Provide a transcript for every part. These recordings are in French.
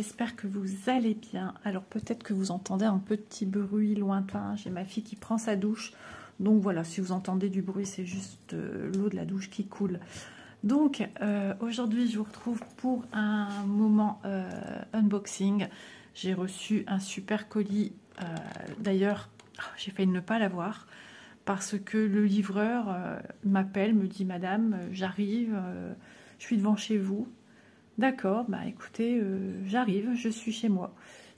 j'espère que vous allez bien. Alors peut-être que vous entendez un petit bruit lointain, j'ai ma fille qui prend sa douche, donc voilà, si vous entendez du bruit, c'est juste l'eau de la douche qui coule. Donc aujourd'hui je vous retrouve pour un moment unboxing. J'ai reçu un super colis, d'ailleurs j'ai failli ne pas l'avoir, parce que le livreur m'appelle, me dit madame, j'arrive, je suis devant chez vous. D'accord, bah écoutez, j'arrive, je suis chez moi.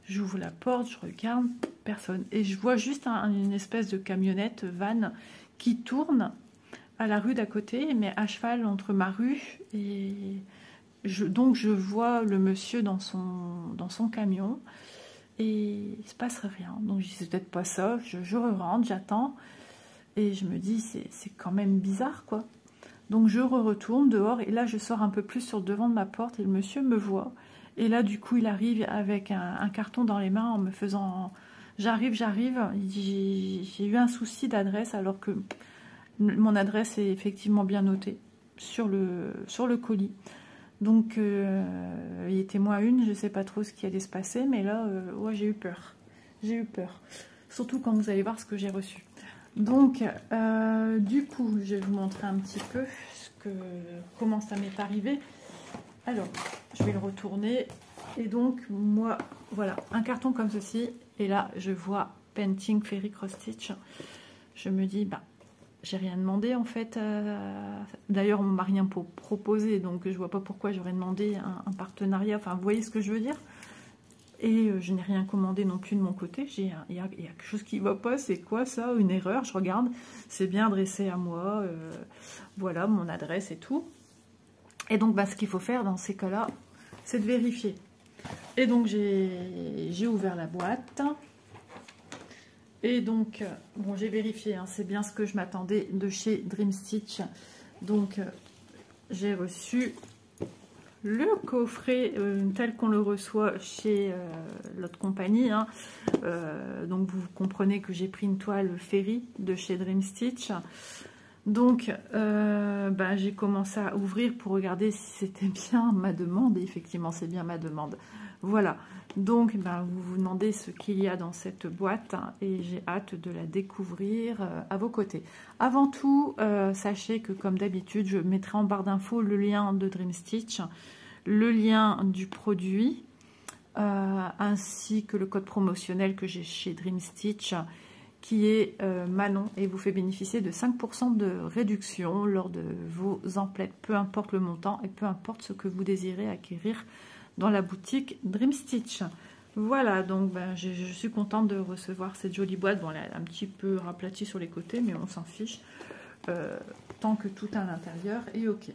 J'ouvre la porte, je regarde, personne. Et je vois juste une espèce de camionnette, van, qui tourne à la rue d'à côté, mais à cheval entre ma rue et... donc je vois le monsieur dans son camion et il se passe rien. Donc je dis c'est peut-être pas ça, je rentre, j'attends et je me dis c'est quand même bizarre quoi. Donc je retourne dehors et là je sors un peu plus sur le devant de ma porte et le monsieur me voit. Et là du coup il arrive avec un carton dans les mains en me faisant j'arrive. Il dit j'ai eu un souci d'adresse alors que mon adresse est effectivement bien notée sur le colis. Donc il était moins une, je sais pas trop ce qui allait se passer, mais là ouais, j'ai eu peur. J'ai eu peur. Surtout quand vous allez voir ce que j'ai reçu. Donc, du coup, je vais vous montrer un petit peu comment ça m'est arrivé. Alors, je vais le retourner. Et donc, moi, voilà, un carton comme ceci. Et là, je vois Painting Fairy Cross Stitch. Je me dis, bah, j'ai rien demandé en fait. D'ailleurs, on m'a rien proposé. Donc, je vois pas pourquoi j'aurais demandé un partenariat. Enfin, vous voyez ce que je veux dire ? Et je n'ai rien commandé non plus de mon côté. Il y a quelque chose qui ne va pas. C'est quoi ça? Une erreur? Je regarde. C'est bien adressé à moi. Voilà mon adresse et tout. Et donc bah, ce qu'il faut faire dans ces cas-là, c'est de vérifier. Et donc j'ai ouvert la boîte. Et donc, bon, j'ai vérifié. Hein, c'est bien ce que je m'attendais de chez Dream Stitch. Donc j'ai reçu le coffret tel qu'on le reçoit chez l'autre compagnie. Hein. Donc vous comprenez que j'ai pris une toile Fairy de chez Dream Stitch. Donc bah, j'ai commencé à ouvrir pour regarder si c'était bien ma demande. Et effectivement c'est bien ma demande. Voilà. Donc bah, vous vous demandez ce qu'il y a dans cette boîte. Hein, et j'ai hâte de la découvrir à vos côtés. Avant tout, sachez que comme d'habitude, je mettrai en barre d'infos le lien de Dream Stitch, le lien du produit, ainsi que le code promotionnel que j'ai chez Dream Stitch, qui est Manon, et vous fait bénéficier de 5% de réduction lors de vos emplettes, peu importe le montant et peu importe ce que vous désirez acquérir dans la boutique Dream Stitch. Voilà, donc ben, je suis contente de recevoir cette jolie boîte. Bon, elle est un petit peu raplatie sur les côtés, mais on s'en fiche. Tant que tout à l'intérieur est ok.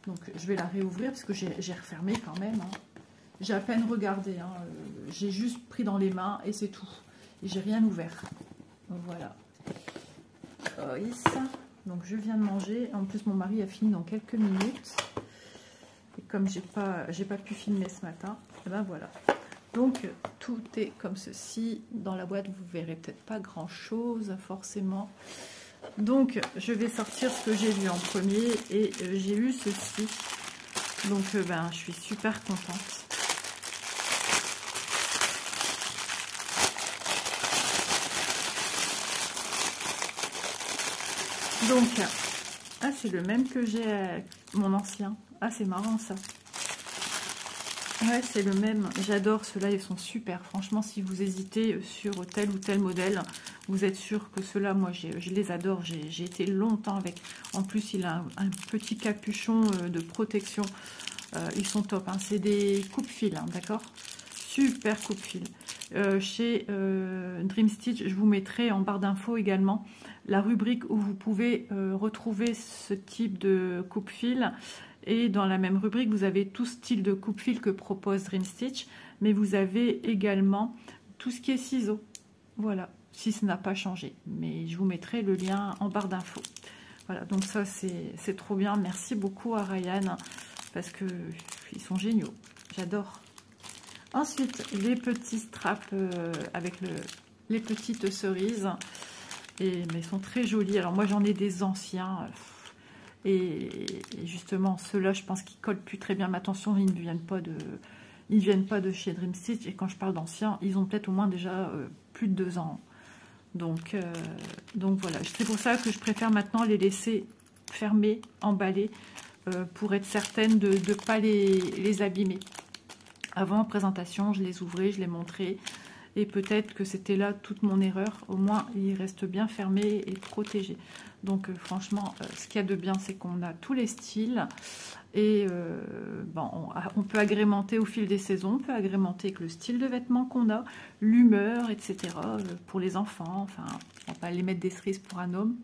Donc je vais la réouvrir parce que j'ai refermé quand même. Hein. J'ai à peine regardé. Hein. J'ai juste pris dans les mains et c'est tout. Et j'ai rien ouvert. Donc voilà. Donc je viens de manger. En plus mon mari a fini dans quelques minutes. Et comme j'ai pas pu filmer ce matin, et ben voilà. Donc tout est comme ceci. Dans la boîte vous verrez peut-être pas grand chose forcément. Donc je vais sortir ce que j'ai vu en premier et j'ai eu ceci. Donc ben je suis super contente. Donc ah c'est le même que j'ai mon ancien. Ah c'est marrant ça. Ouais, c'est le même. J'adore ceux-là, ils sont super. Franchement, si vous hésitez sur tel ou tel modèle, vous êtes sûr que ceux-là, moi, je les adore. J'ai été longtemps avec. En plus, il a un petit capuchon de protection. Ils sont top. Hein. C'est des coupe-fils, hein, d'accord? Super coupe-fils. Chez Dream Stitch, je vous mettrai en barre d'infos également la rubrique où vous pouvez retrouver ce type de coupe-fils. Et dans la même rubrique, vous avez tout style de coupe-fil que propose Dream Stitch, mais vous avez également tout ce qui est ciseaux. Voilà, si ce n'a pas changé. Mais je vous mettrai le lien en barre d'infos. Voilà, donc ça c'est trop bien. Merci beaucoup à Ryan, parce qu'ils sont géniaux. J'adore. Ensuite, les petits straps avec les petites cerises. Mais ils sont très jolis. Alors moi j'en ai des anciens. Et justement, ceux-là, je pense qu'ils collent plus très bien. Mais attention, ils ne viennent pas ils viennent pas de chez Dream Stitch. Et quand je parle d'anciens, ils ont peut-être au moins déjà plus de 2 ans. Donc voilà, c'est pour ça que je préfère maintenant les laisser fermés, emballés, pour être certaine de ne pas les abîmer. Avant, en présentation, je les ouvrais, je les montrais. Et peut-être que c'était là toute mon erreur. Au moins, ils restent bien fermés et protégés. Donc franchement, ce qu'il y a de bien, c'est qu'on a tous les styles. Et bon, on peut agrémenter au fil des saisons. On peut agrémenter avec le style de vêtements qu'on a, l'humeur, etc. Pour les enfants. Enfin, on va pas les mettre des cerises pour un homme.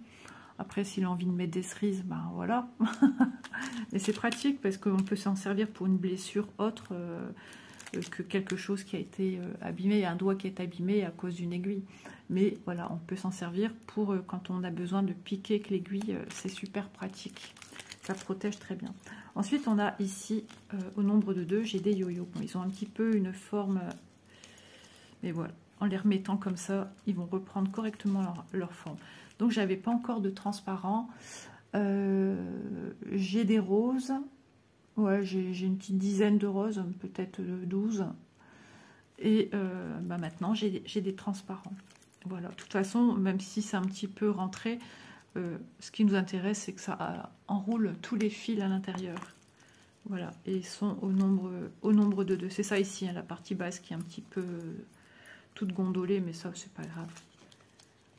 Après, s'il a envie de mettre des cerises, ben voilà. Et c'est pratique parce qu'on peut s'en servir pour une blessure autre que quelque chose qui a été abîmé, un doigt qui est abîmé à cause d'une aiguille. Mais voilà, on peut s'en servir pour quand on a besoin de piquer avec l'aiguille, c'est super pratique. Ça protège très bien. Ensuite, on a ici, au nombre de 2, j'ai des yo-yo. Bon, ils ont un petit peu une forme, mais voilà, en les remettant comme ça, ils vont reprendre correctement leur forme. Donc, j'avais pas encore de transparent. J'ai des roses. Ouais, j'ai une petite dizaine de roses, peut-être 12. Et bah maintenant, j'ai des transparents. Voilà, de toute façon, même si c'est un petit peu rentré, ce qui nous intéresse, c'est que ça enroule tous les fils à l'intérieur. Voilà, et ils sont au nombre de 2. C'est ça ici, hein, la partie basse qui est un petit peu toute gondolée, mais ça, c'est pas grave.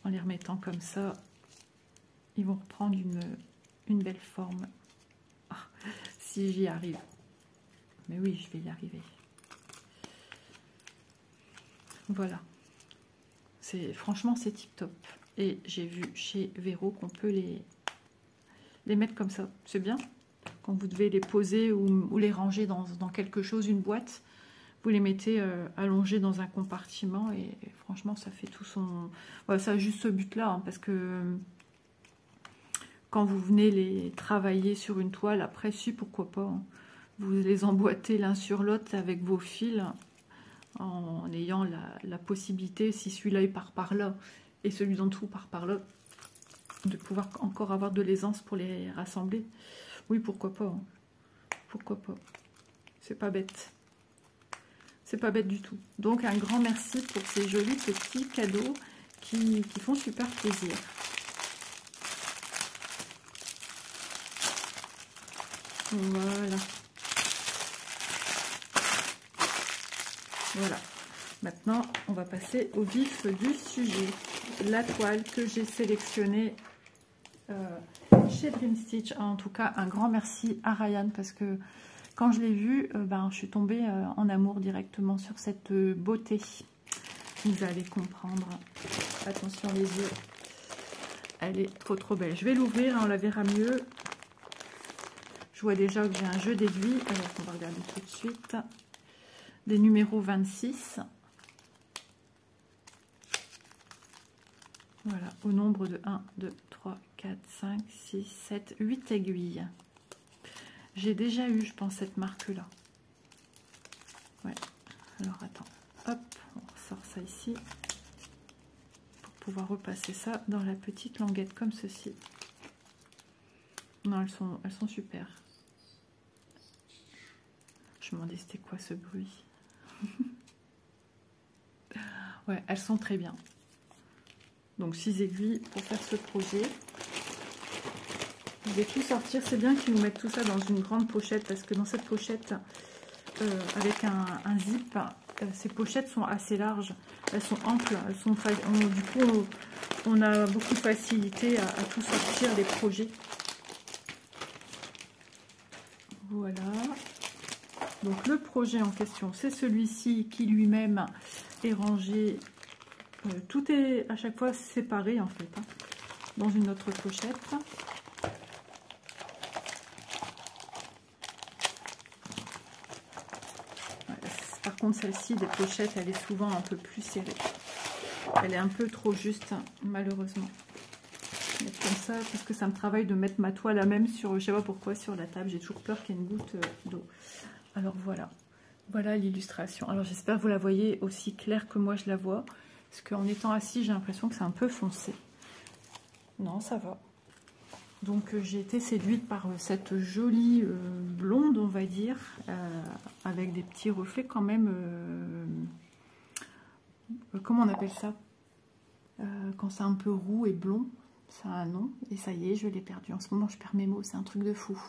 En les remettant comme ça, ils vont reprendre une belle forme. Ah, si j'y arrive. Mais oui, je vais y arriver. Voilà. Franchement, c'est tip top. Et j'ai vu chez Vero qu'on peut les mettre comme ça. C'est bien. Quand vous devez les poser ou les ranger dans quelque chose, une boîte, vous les mettez allongés dans un compartiment et franchement, ça fait tout son... Voilà, ça a juste ce but-là, hein, parce que quand vous venez les travailler sur une toile, après, si, pourquoi pas, hein, vous les emboîtez l'un sur l'autre avec vos fils, en ayant la possibilité, si celui-là il part par là et celui d'en dessous part par là, de pouvoir encore avoir de l'aisance pour les rassembler. Oui, pourquoi pas, hein. Pourquoi pas. C'est pas bête. C'est pas bête du tout. Donc un grand merci pour ces jolis petits cadeaux qui font super plaisir. Voilà. Voilà. Maintenant, on va passer au vif du sujet. La toile que j'ai sélectionnée chez Dream Stitch. En tout cas, un grand merci à Ryan parce que quand je l'ai vue, je suis tombée en amour directement sur cette beauté. Vous allez comprendre. Attention les yeux. Elle est trop belle. Je vais l'ouvrir, on la verra mieux. Je vois déjà que j'ai un jeu d'aiguilles. Alors, on va regarder tout de suite. Des numéros 26. Voilà, au nombre de 1, 2, 3, 4, 5, 6, 7, 8 aiguilles. J'ai déjà eu, je pense, cette marque-là. Ouais, alors attends. Hop, on ressort ça ici. Pour pouvoir repasser ça dans la petite languette comme ceci. Non, elles sont super. Je me demandais c'était quoi ce bruit. Ouais, elles sont très bien. Donc 6 aiguilles pour faire ce projet. Je vais tout sortir. C'est bien qu'ils nous mettent tout ça dans une grande pochette parce que dans cette pochette, avec un zip, ces pochettes sont assez larges. Elles sont amples. Du coup, on a beaucoup de facilité à tout sortir des projets. Voilà. Donc le projet en question, c'est celui-ci qui lui-même est rangé. Tout est à chaque fois séparé en fait, hein, dans une autre pochette. Par contre, celle-ci, des pochettes, elle est souvent un peu plus serrée. Elle est un peu trop juste, malheureusement. Mettre comme ça, parce que ça me travaille de mettre ma toile à même sur, je sais pas pourquoi, sur la table. J'ai toujours peur qu'il y ait une goutte d'eau. Alors voilà. Voilà l'illustration. Alors j'espère que vous la voyez aussi claire que moi je la vois. Parce qu'en étant assis, j'ai l'impression que c'est un peu foncé. Non, ça va. Donc j'ai été séduite par cette jolie blonde, on va dire, avec des petits reflets quand même, comment on appelle ça, quand c'est un peu roux et blond, ça a un nom, et ça y est, je l'ai perdu. En ce moment, je perds mes mots, c'est un truc de fou.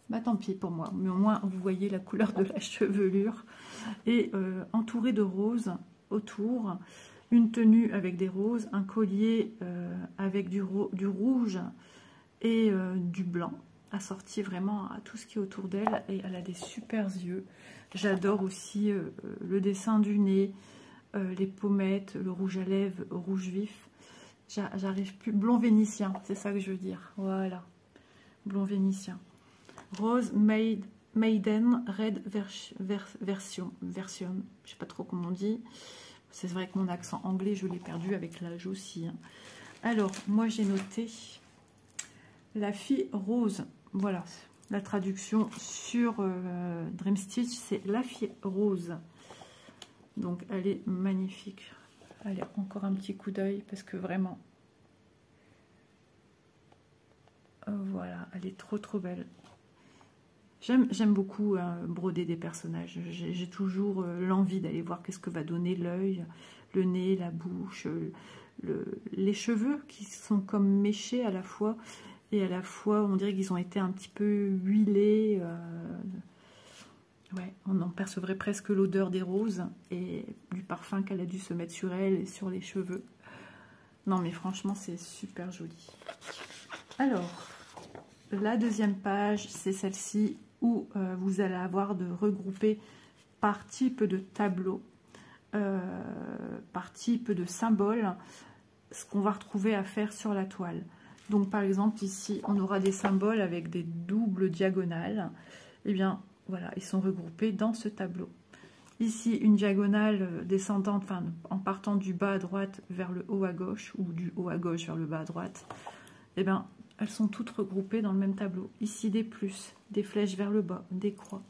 Bah tant pis pour moi, mais au moins vous voyez la couleur de la chevelure. Et entourée de roses autour, une tenue avec des roses, un collier avec du rouge et du blanc, assorti vraiment à tout ce qui est autour d'elle. Et elle a des super yeux. J'adore aussi le dessin du nez, les pommettes, le rouge à lèvres, rouge vif. J'arrive plus. Blond vénitien, c'est ça que je veux dire. Voilà. Blond vénitien. Rose Maiden Red version. Je sais pas trop comment on dit. C'est vrai que mon accent anglais, je l'ai perdu avec l'âge aussi. Hein. Alors, moi j'ai noté la fille rose. Voilà, la traduction sur Dream Stitch, c'est la fille rose. Donc, elle est magnifique. Allez, encore un petit coup d'œil parce que vraiment, voilà, elle est trop belle. J'aime beaucoup broder des personnages. J'ai toujours l'envie d'aller voir qu'est-ce que va donner l'œil, le nez, la bouche, les cheveux qui sont comme méchés à la fois. Et à la fois, on dirait qu'ils ont été un petit peu huilés. Ouais, on en percevrait presque l'odeur des roses et du parfum qu'elle a dû se mettre sur elle et sur les cheveux. Non mais franchement, c'est super joli. Alors, la deuxième page, c'est celle-ci où vous allez avoir de regrouper par type de tableau, par type de symbole, ce qu'on va retrouver à faire sur la toile. Donc par exemple ici, on aura des symboles avec des doubles diagonales. Eh bien voilà, ils sont regroupés dans ce tableau. Ici, une diagonale descendante, enfin en partant du bas à droite vers le haut à gauche, ou du haut à gauche vers le bas à droite. Eh bien, elles sont toutes regroupées dans le même tableau. Ici, des plus, des flèches vers le bas, des croix,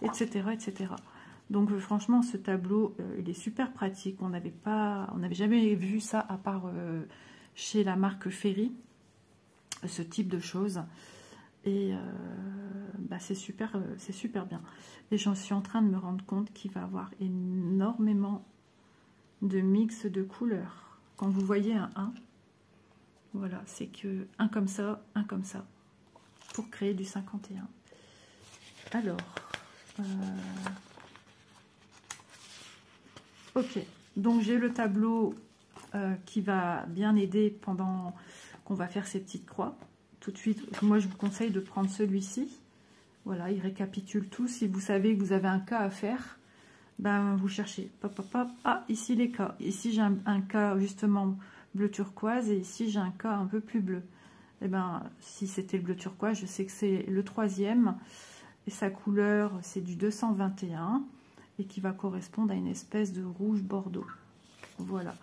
etc. etc. Donc, franchement, ce tableau, il est super pratique. On n'avait jamais vu ça à part chez la marque Ferry, ce type de choses. Et bah, c'est super bien. Et j'en suis en train de me rendre compte qu'il va y avoir énormément de mix de couleurs. Quand vous voyez un 1, voilà, c'est que un comme ça, pour créer du 51. Alors, ok, donc j'ai le tableau qui va bien aider pendant qu'on va faire ces petites croix. Tout de suite, moi je vous conseille de prendre celui-ci. Voilà, il récapitule tout. Si vous savez que vous avez un cas à faire, ben vous cherchez. Pop, pop, pop. Ah, ici les cas. Ici j'ai un cas justement bleu turquoise et ici j'ai un cas un peu plus bleu. Et ben si c'était le bleu turquoise, je sais que c'est le 3e et sa couleur c'est du 221 et qui va correspondre à une espèce de rouge bordeaux. Voilà.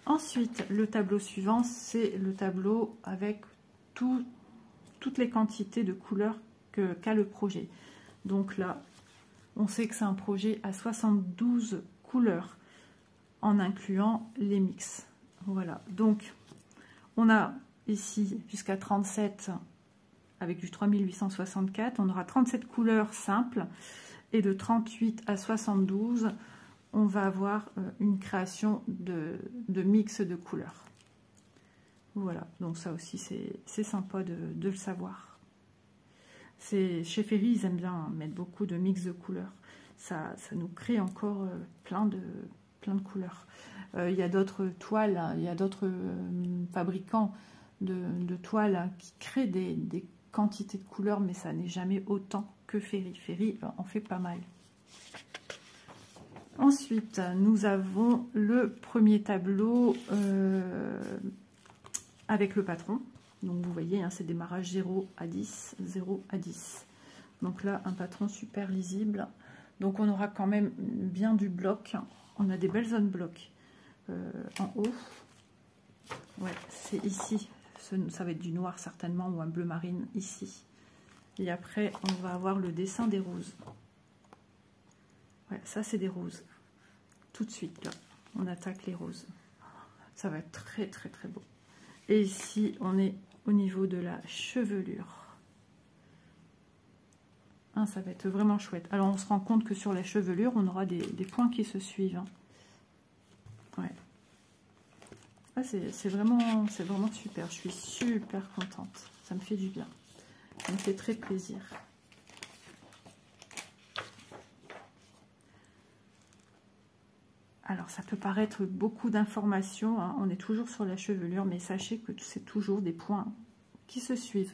Ensuite, le tableau suivant, c'est le tableau avec toutes les quantités de couleurs qu'a le projet. Donc là, on sait que c'est un projet à 72 couleurs en incluant les mix. Voilà, donc on a ici jusqu'à 37 avec du 3864. On aura 37 couleurs simples et de 38 à 72, on va avoir une création de mix de couleurs. Voilà, donc ça aussi c'est sympa de le savoir. Chez Ferry, ils aiment bien mettre beaucoup de mix de couleurs. Ça nous crée encore plein de couleurs. Il y a d'autres toiles, il y a d'autres fabricants de toiles qui créent des quantités de couleurs, mais ça n'est jamais autant que Ferry. Ferry en fait pas mal. Ensuite, nous avons le premier tableau avec le patron. Donc vous voyez, hein, c'est démarrage 0 à 10, 0 à 10. Donc là, un patron super lisible. Donc on aura quand même bien du bloc. On a des belles zones blocs en haut. Ouais, c'est ici. Ça va être du noir certainement ou un bleu marine ici. Et après, on va avoir le dessin des roses. Ouais, ça c'est des roses. Tout de suite, là, on attaque les roses. Ça va être très beau. Et ici, on est au niveau de la chevelure. Hein, ça va être vraiment chouette. Alors, on se rend compte que sur la chevelure, on aura des points qui se suivent. Hein. Ouais. Ah, c'est vraiment super. Je suis super contente. Ça me fait du bien. Ça me fait très plaisir. Alors, ça peut paraître beaucoup d'informations, hein. On est toujours sur la chevelure, mais sachez que c'est toujours des points qui se suivent.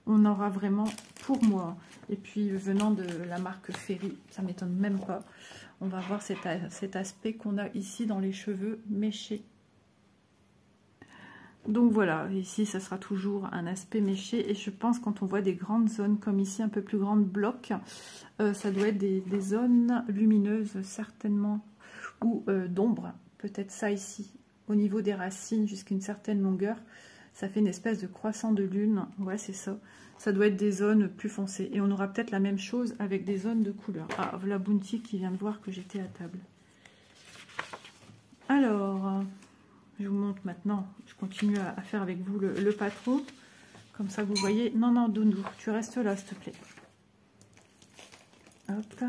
On aura vraiment, pour moi, et puis venant de la marque Ferry, ça ne m'étonne même pas, on va voir cet aspect qu'on a ici dans les cheveux méchés. Donc voilà, ici, ça sera toujours un aspect méché, et je pense quand on voit des grandes zones comme ici, un peu plus grandes blocs, ça doit être des zones lumineuses, certainement, ou d'ombre, peut-être ça ici, au niveau des racines jusqu'à une certaine longueur, ça fait une espèce de croissant de lune, ouais c'est ça, ça doit être des zones plus foncées, et on aura peut-être la même chose avec des zones de couleur. Ah, voilà Bounty qui vient de voir que j'étais à table. Alors, je vous montre maintenant, je continue à faire avec vous le patron, comme ça vous voyez, non non Doudou, tu restes là s'il te plaît. Hop.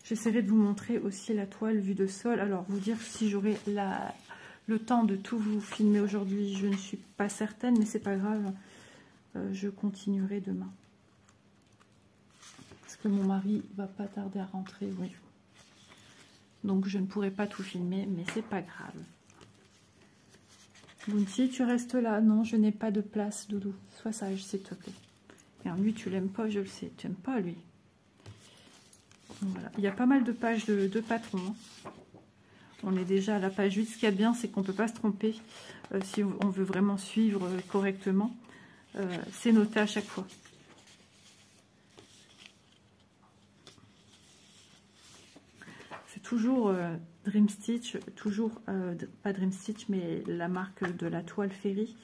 J'essaierai de vous montrer aussi la toile vue de sol. Alors, vous dire si j'aurai le temps de tout vous filmer aujourd'hui, je ne suis pas certaine, mais c'est pas grave. Je continuerai demain. Parce que mon mari va pas tarder à rentrer, oui. Donc, je ne pourrai pas tout filmer, mais c'est pas grave. Bounty, tu restes là. Non, je n'ai pas de place, Doudou. Sois sage, s'il te plaît. Et lui, tu l'aimes pas, je le sais. Tu n'aimes pas, lui. Voilà. Il y a pas mal de pages de patrons. Hein. On est déjà à la page 8. Ce qu'il y a de bien, c'est qu'on ne peut pas se tromper si on veut vraiment suivre correctement. C'est noté à chaque fois. C'est toujours Dream Stitch, toujours, pas Dream Stitch, mais la marque de la toile Ferry.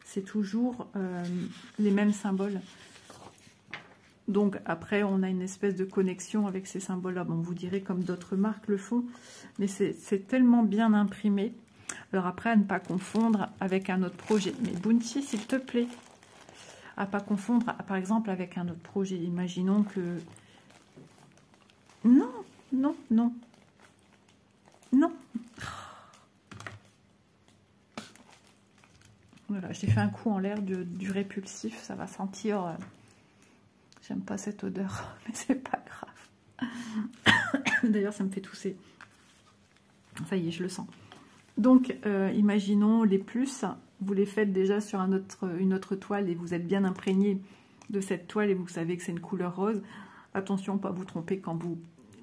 C'est toujours les mêmes symboles. Donc après, on a une espèce de connexion avec ces symboles-là. Bon, vous direz comme d'autres marques le font, mais c'est tellement bien imprimé. Alors après, à ne pas confondre avec un autre projet. Mais Bounty, s'il te plaît, à pas confondre, par exemple, avec un autre projet. Imaginons que... Non, non, non. Non. Voilà, j'ai fait un coup en l'air du répulsif. Ça va sentir... J'aime pas cette odeur, mais c'est pas grave. D'ailleurs, ça me fait tousser. Ça y est, je le sens. Donc, imaginons les plus, vous les faites déjà sur une autre toile et vous êtes bien imprégné de cette toile et vous savez que c'est une couleur rose. Attention, pas vous tromper quand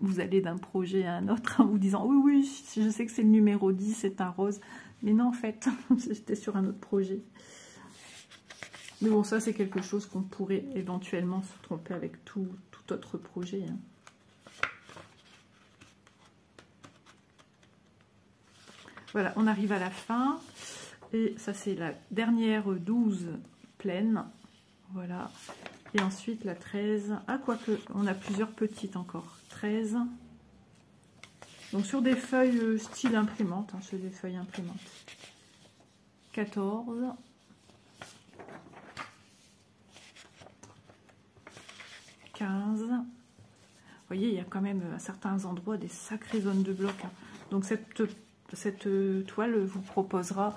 vous allez d'un projet à un autre en vous disant « Oui, oui, je sais que c'est le numéro 10, c'est un rose. » Mais non, en fait, j'étais sur un autre projet. Mais bon, ça, c'est quelque chose qu'on pourrait éventuellement se tromper avec tout autre projet. Hein. Voilà, on arrive à la fin. Et ça, c'est la dernière 12 pleine. Voilà. Et ensuite, la 13. Ah, quoique, on a plusieurs petites encore. 13. Donc, sur des feuilles style imprimante. Hein, sur des feuilles imprimantes. 14. 15. Vous voyez, il y a quand même à certains endroits des sacrées zones de bloc. Hein. Donc cette toile vous proposera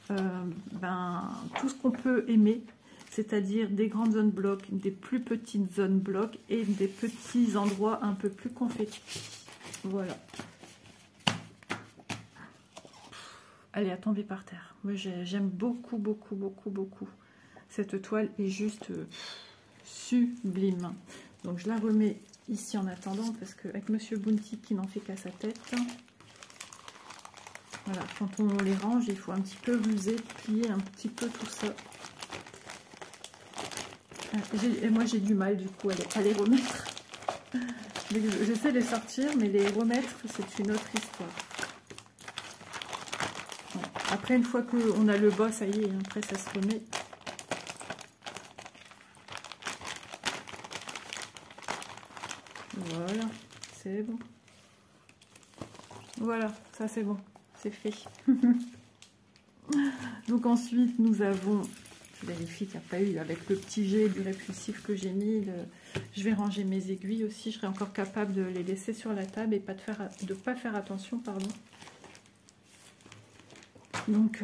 tout ce qu'on peut aimer, c'est-à-dire des grandes zones blocs, des plus petites zones blocs et des petits endroits un peu plus confettis. Voilà. Elle est à tomber par terre. Moi, j'aime beaucoup, beaucoup, beaucoup, beaucoup. Cette toile est juste sublime. Donc je la remets ici en attendant parce qu'avec Monsieur Bounty qui n'en fait qu'à sa tête, voilà, quand on les range, il faut un petit peu ruser, plier un petit peu tout ça. Et moi j'ai du mal du coup à les remettre. J'essaie de les sortir, mais les remettre, c'est une autre histoire. Voilà. Après, une fois qu'on a le bas, ça y est, après ça se remet. Voilà, c'est bon. Voilà, ça c'est bon, c'est fait. Donc ensuite, nous avons, je vérifie qu'il n'y a pas eu, avec le petit jet du répulsif que j'ai mis, je vais ranger mes aiguilles aussi, je serai encore capable de les laisser sur la table et de pas faire attention, pardon. Donc,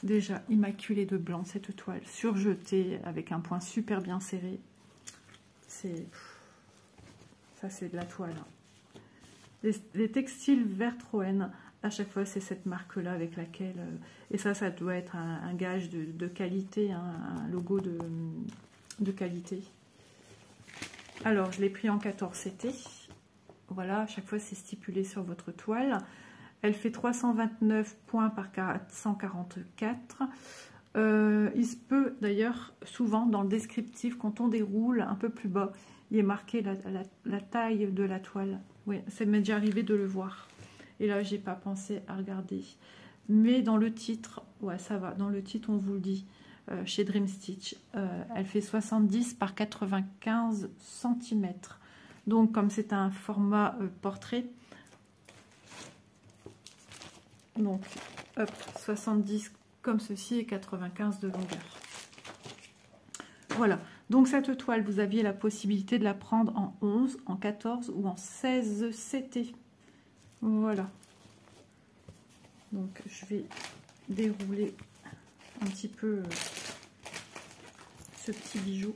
déjà, immaculée de blanc, cette toile, surjetée, avec un point super bien serré. Ça, c'est de la toile. Les textiles Vertroen, à chaque fois, c'est cette marque-là avec laquelle... et ça doit être un gage de qualité, hein, un logo de qualité. Alors, je l'ai pris en 14 CT. Voilà, à chaque fois, c'est stipulé sur votre toile. Elle fait 329 points par 444. Il se peut, d'ailleurs, souvent, dans le descriptif, quand on déroule un peu plus bas, il est marqué la taille de la toile. Oui, ça m'est déjà arrivé de le voir. Et là, j'ai pas pensé à regarder. Mais dans le titre, ouais, ça va. Dans le titre, on vous le dit, chez Dream Stitch, elle fait 70 par 95 cm. Donc, comme c'est un format portrait, donc, hop, 70 comme ceci et 95 de longueur. Voilà. Donc, cette toile, vous aviez la possibilité de la prendre en 11, en 14 ou en 16 CT. Voilà. Donc, je vais dérouler un petit peu ce petit bijou.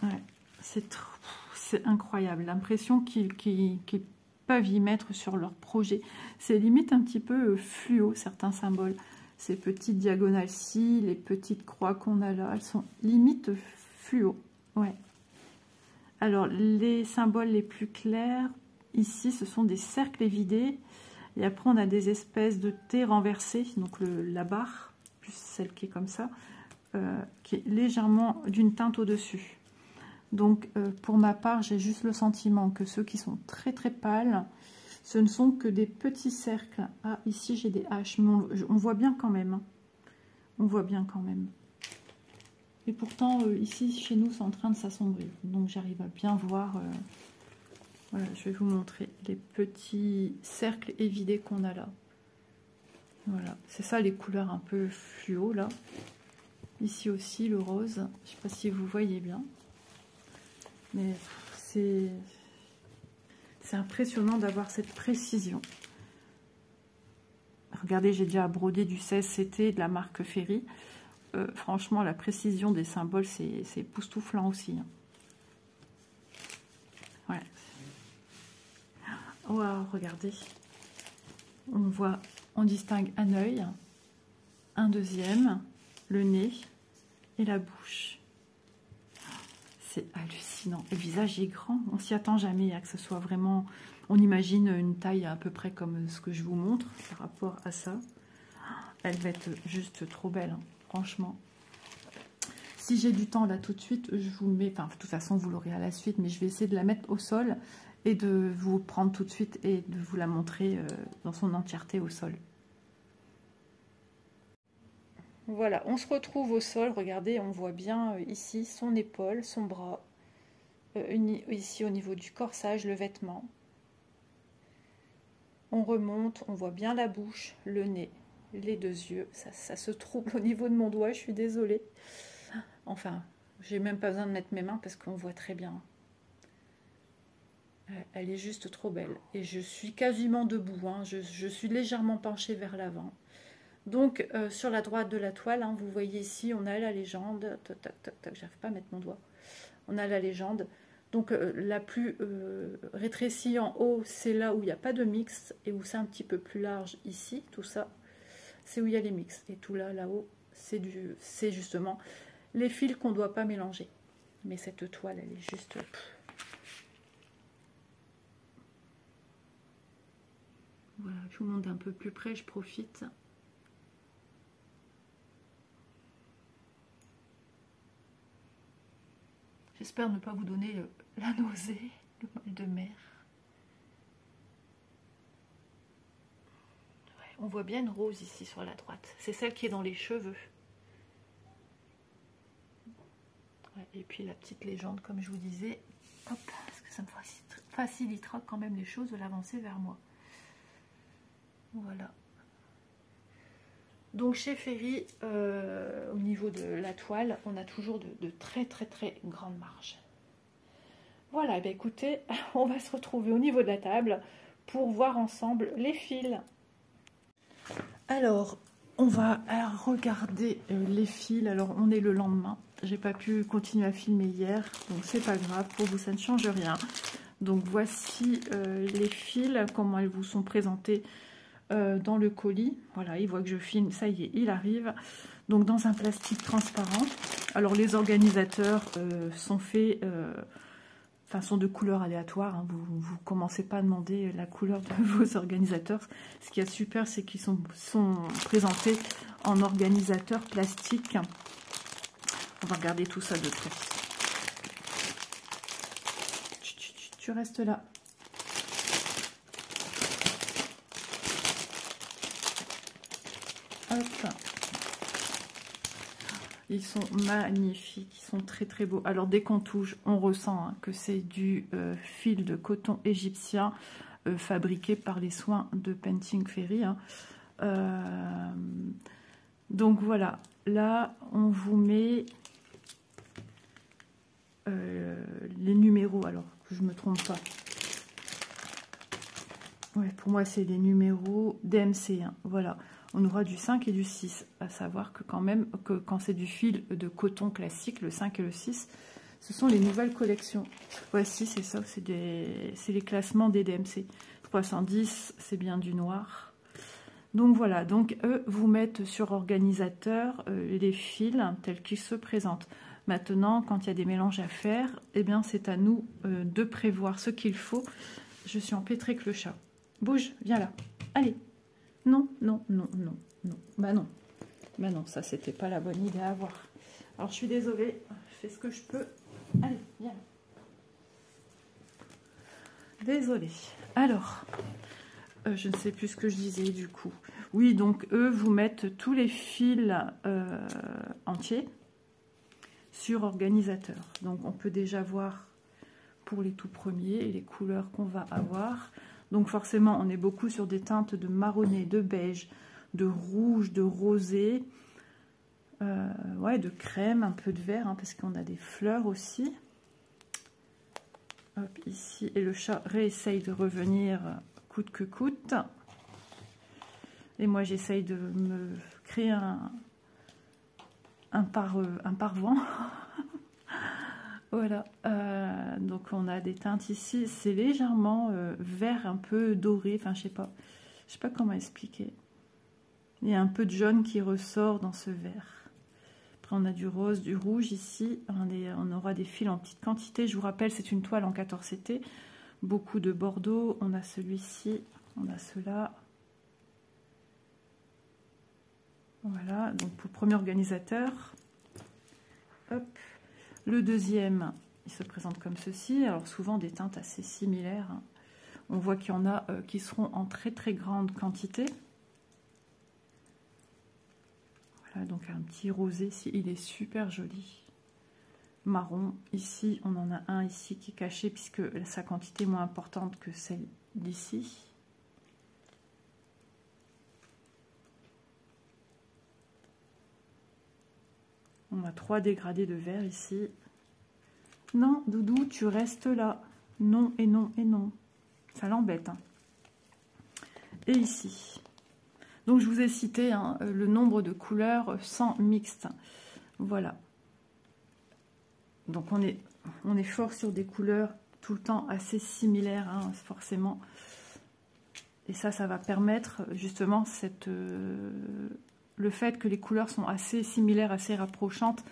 Ouais, c'est incroyable. L'impression qu'ils peuvent y mettre sur leur projet. C'est limite un petit peu fluo, certains symboles. Ces petites diagonales-ci, les petites croix qu'on a là, elles sont limite fluo. Ouais. Alors, les symboles les plus clairs, ici, ce sont des cercles évidés. Et après, on a des espèces de T renversées, donc la barre, plus celle qui est comme ça, qui est légèrement d'une teinte au-dessus. Donc, pour ma part, j'ai juste le sentiment que ceux qui sont très très pâles, ce ne sont que des petits cercles. Ah, ici, j'ai des haches, mais on voit bien quand même. Hein. On voit bien quand même. Et pourtant, ici, chez nous, c'est en train de s'assombrir. Donc, j'arrive à bien voir. Voilà, je vais vous montrer les petits cercles évidés qu'on a là. Voilà, c'est ça les couleurs un peu fluo, là. Ici aussi, le rose. Je ne sais pas si vous voyez bien. Mais c'est impressionnant d'avoir cette précision. Regardez, j'ai déjà brodé du 16 CT de la marque Ferry. Franchement, la précision des symboles, c'est époustouflant aussi. Hein. Ouais. Wow, regardez. On distingue un œil, un deuxième, le nez et la bouche. C'est hallucinant. Le visage est grand. On s'y attend jamais à que ce soit vraiment... On imagine une taille à peu près comme ce que je vous montre par rapport à ça. Elle va être juste trop belle, hein, franchement. Si j'ai du temps là tout de suite, je vous mets... Enfin, de toute façon, vous l'aurez à la suite, mais je vais essayer de la mettre au sol et de vous prendre tout de suite et de vous la montrer dans son entièreté au sol. Voilà, on se retrouve au sol. Regardez, on voit bien ici son épaule, son bras. Ici au niveau du corsage, le vêtement. On remonte, on voit bien la bouche, le nez, les deux yeux. Ça se trouble au niveau de mon doigt, je suis désolée. Enfin, j'ai même pas besoin de mettre mes mains parce qu'on voit très bien. Elle est juste trop belle. Et je suis quasiment debout, hein. Je suis légèrement penchée vers l'avant. Donc, sur la droite de la toile, hein, vous voyez ici, on a la légende. Tac, tac, tac, tac, j'arrive pas à mettre mon doigt. On a la légende. Donc, la plus rétrécie en haut, c'est là où il n'y a pas de mix et où c'est un petit peu plus large ici. Tout ça, c'est où il y a les mix. Et tout là, là-haut, c'est justement les fils qu'on ne doit pas mélanger. Mais cette toile, elle est juste... Voilà, je vous montre un peu plus près, je profite. J'espère ne pas vous donner la nausée, le mal de mer. Ouais, on voit bien une rose ici sur la droite. C'est celle qui est dans les cheveux. Ouais, et puis la petite légende, comme je vous disais. Hop, parce que ça me facilitera quand même les choses de l'avancer vers moi. Voilà. Donc chez Ferry, au niveau de la toile, on a toujours de très grandes marges. Voilà, ben écoutez, on va se retrouver au niveau de la table pour voir ensemble les fils. Alors, on va regarder les fils. Alors, on est le lendemain. J'ai pas pu continuer à filmer hier, donc c'est pas grave. Pour vous, ça ne change rien. Donc, voici les fils, comment elles vous sont présentées dans le colis. Voilà, il voit que je filme, ça y est, il arrive. Donc, dans un plastique transparent. Alors, les organisateurs sont faits... sont de couleurs aléatoires, hein. Vous commencez pas à demander la couleur de vos organisateurs. Ce qui est super, c'est qu'ils sont présentés en organisateur plastique. On va regarder tout ça de près. Tu restes là. Hop. Ils sont magnifiques, ils sont très beaux. Alors dès qu'on touche, on ressent que c'est du fil de coton égyptien fabriqué par les soins de Painting Ferry. Donc voilà, là on vous met les numéros, alors que je ne me trompe pas. Ouais, pour moi c'est les numéros DMC, hein, voilà. On aura du 5 et du 6, à savoir que quand même, que quand c'est du fil de coton classique, le 5 et le 6, ce sont les nouvelles collections. Voici, c'est ça, c'est les classements des DMC. 310, c'est bien du noir. Donc voilà, donc eux vous mettent sur organisateur les fils tels qu'ils se présentent. Maintenant, quand il y a des mélanges à faire, eh bien c'est à nous de prévoir ce qu'il faut. Je suis empêtrée que le chat. Bouge, viens là, allez. Non. Bah non, ça c'était pas la bonne idée à avoir. Alors je suis désolée, je fais ce que je peux. Allez, viens. Désolée. Alors, je ne sais plus ce que je disais du coup. Oui, donc eux vous mettent tous les fils entiers sur organisateur. Donc on peut déjà voir pour les tout premiers et les couleurs qu'on va avoir. Donc forcément, on est beaucoup sur des teintes de marronné, de beige, de rouge, de rosé, ouais, de crème, un peu de vert, hein, parce qu'on a des fleurs aussi. Hop, ici, et le chat réessaye de revenir coûte que coûte. Et moi, j'essaye de me créer un parvent. Voilà, donc on a des teintes ici, c'est légèrement vert, un peu doré, enfin je sais pas comment expliquer. Il y a un peu de jaune qui ressort dans ce vert. Après on a du rose, du rouge ici, on aura des fils en petite quantité. Je vous rappelle, c'est une toile en 14 CT, beaucoup de bordeaux, on a celui-ci, on a ceux-là. Voilà, donc pour le premier organisateur, hop. Le deuxième, il se présente comme ceci. Alors souvent des teintes assez similaires. Hein. On voit qu'il y en a qui seront en très grande quantité. Voilà, donc un petit rosé ici, il est super joli. Marron, ici, on en a un ici qui est caché puisque sa quantité est moins importante que celle d'ici. On a 3 dégradés de vert ici. Non, Doudou, tu restes là. Non et non et non. Ça l'embête. Hein. Et ici. Donc, je vous ai cité hein, le nombre de couleurs sans mixte. Voilà. Donc, on est fort sur des couleurs tout le temps assez similaires, hein, forcément. Et ça va permettre justement le fait que les couleurs sont assez similaires, assez rapprochantes,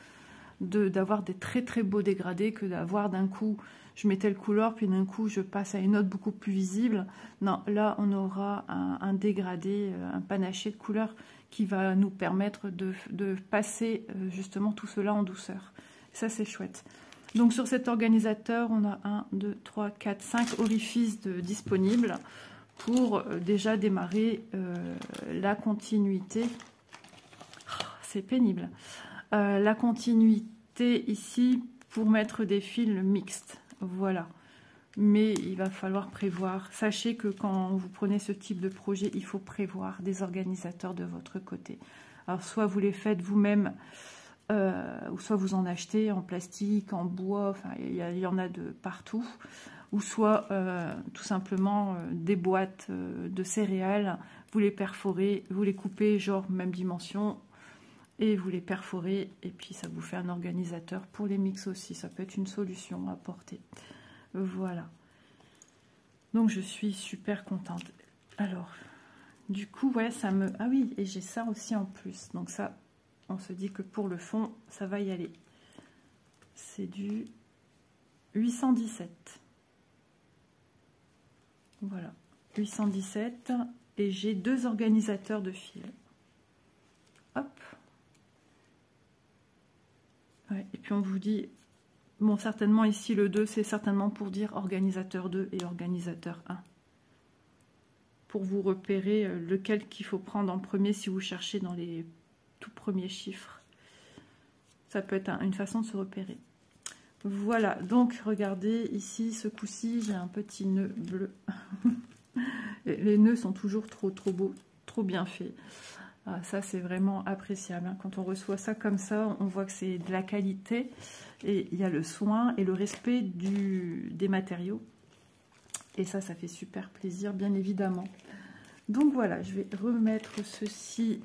d'avoir des très beaux dégradés que d'avoir d'un coup, je mets telle couleur, puis d'un coup, je passe à une autre beaucoup plus visible. Non, là, on aura un dégradé, un panaché de couleurs qui va nous permettre de passer justement tout cela en douceur. Ça, c'est chouette. Donc, sur cet organisateur, on a 1, 2, 3, 4, 5 orifices disponibles pour déjà démarrer la continuité. Oh, c'est pénible. La continuité ici pour mettre des fils mixtes. Voilà. mais il va falloir prévoir. Sachez que quand vous prenez ce type de projet, il faut prévoir des organisateurs de votre côté. Alors, soit vous les faites vous-même, ou soit vous en achetez en plastique, en bois, enfin, il y en a de partout, ou soit tout simplement des boîtes de céréales, vous les perforez, vous les coupez, genre même dimension, et vous les perforez, et puis ça vous fait un organisateur pour les mix aussi. Ça peut être une solution à porter. Voilà. Donc je suis super contente. Alors, du coup, ouais, ça me... Ah oui, et j'ai ça aussi en plus. Donc ça, on se dit que pour le fond, ça va y aller. C'est du 817. Voilà, 817. Et j'ai 2 organisateurs de fil. Hop. Ouais, et puis on vous dit... Bon, certainement ici, le 2, c'est certainement pour dire organisateur 2 et organisateur 1. Pour vous repérer lequel qu'il faut prendre en premier si vous cherchez dans les tout premiers chiffres. Ça peut être une façon de se repérer. Voilà, donc regardez, ici, ce coup-ci, j'ai un petit nœud bleu. Les nœuds sont toujours trop beaux, trop bien faits. Ah, ça, c'est vraiment appréciable. Hein. Quand on reçoit ça comme ça, on voit que c'est de la qualité. Et il y a le soin et le respect des matériaux. Et ça, ça fait super plaisir, bien évidemment. Donc voilà, je vais remettre ceci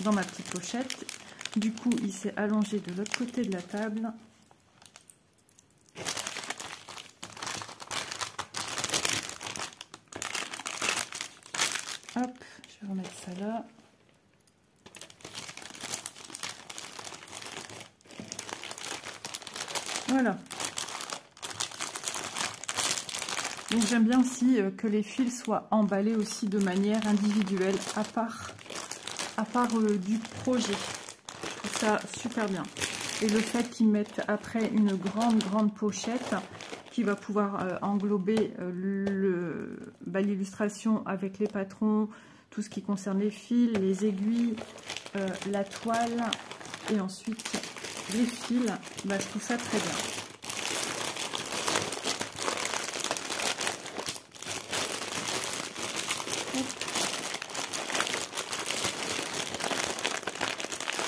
dans ma petite pochette. Du coup, il s'est allongé de l'autre côté de la table. Hop, je vais remettre ça là. Voilà. Donc j'aime bien aussi que les fils soient emballés aussi de manière individuelle, à part du projet. Je trouve ça super bien. Et le fait qu'ils mettent après une grande pochette qui va pouvoir englober l'illustration avec les patrons, tout ce qui concerne les fils, les aiguilles, la toile et ensuite les fils, bah, je trouve ça très bien.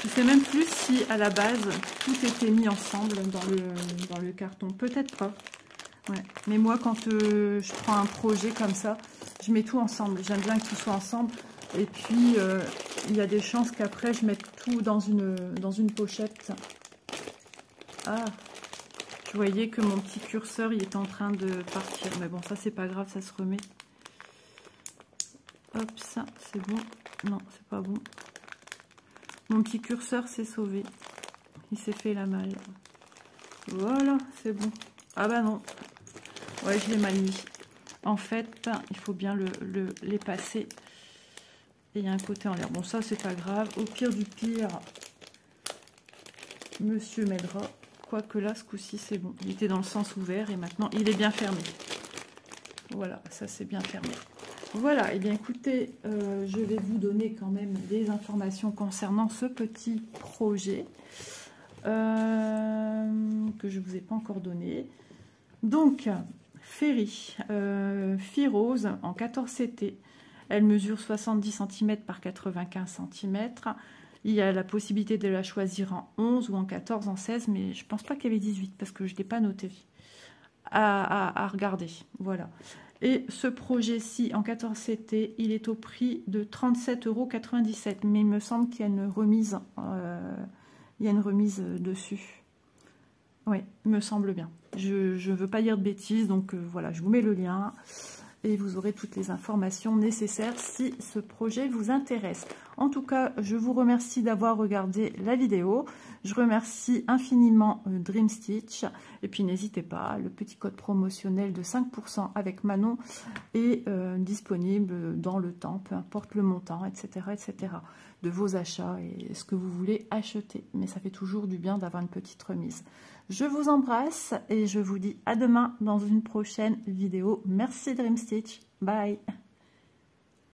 Je ne sais même plus si à la base tout était mis ensemble dans le carton. Peut-être pas. Ouais. Mais moi, quand je prends un projet comme ça, je mets tout ensemble. J'aime bien que tout soit ensemble. Et puis, il y a des chances qu'après, je mette tout dans une pochette. Ah, vous voyez que mon petit curseur, il est en train de partir. Mais bon, ça, c'est pas grave, ça se remet. Hop, ça, c'est bon. Non, c'est pas bon. Mon petit curseur s'est sauvé. Il s'est fait la malle. Voilà, c'est bon. Ah bah non. Ouais, je l'ai mal mis. En fait, il faut bien les passer. Et il y a un côté en l'air. Bon, ça, c'est pas grave. Au pire du pire, monsieur m'aidera. Quoique là, ce coup-ci, c'est bon. Il était dans le sens ouvert et maintenant, il est bien fermé. Voilà, ça, c'est bien fermé. Voilà, et bien écoutez, je vais vous donner quand même des informations concernant ce petit projet que je ne vous ai pas encore donné. Donc, Ferry, fille rose en 14 CT. Elle mesure 70 cm par 95 cm. Il y a la possibilité de la choisir en 11 ou en 14, en 16, mais je ne pense pas qu'il y avait 18 parce que je ne l'ai pas noté à regarder. Voilà. Et ce projet-ci, en 14 CT, il est au prix de 37,97 €. Mais il me semble qu'il y a une remise, dessus. Oui, il me semble bien. Je ne veux pas dire de bêtises, donc voilà, je vous mets le lien. Et vous aurez toutes les informations nécessaires si ce projet vous intéresse. En tout cas, je vous remercie d'avoir regardé la vidéo. Je remercie infiniment Dream Stitch. Et puis n'hésitez pas, le petit code promotionnel de 5% avec Manon est disponible dans le temps, peu importe le montant, etc., etc., de vos achats et ce que vous voulez acheter. Mais ça fait toujours du bien d'avoir une petite remise. Je vous embrasse et je vous dis à demain dans une prochaine vidéo. Merci Dream Stitch. Bye.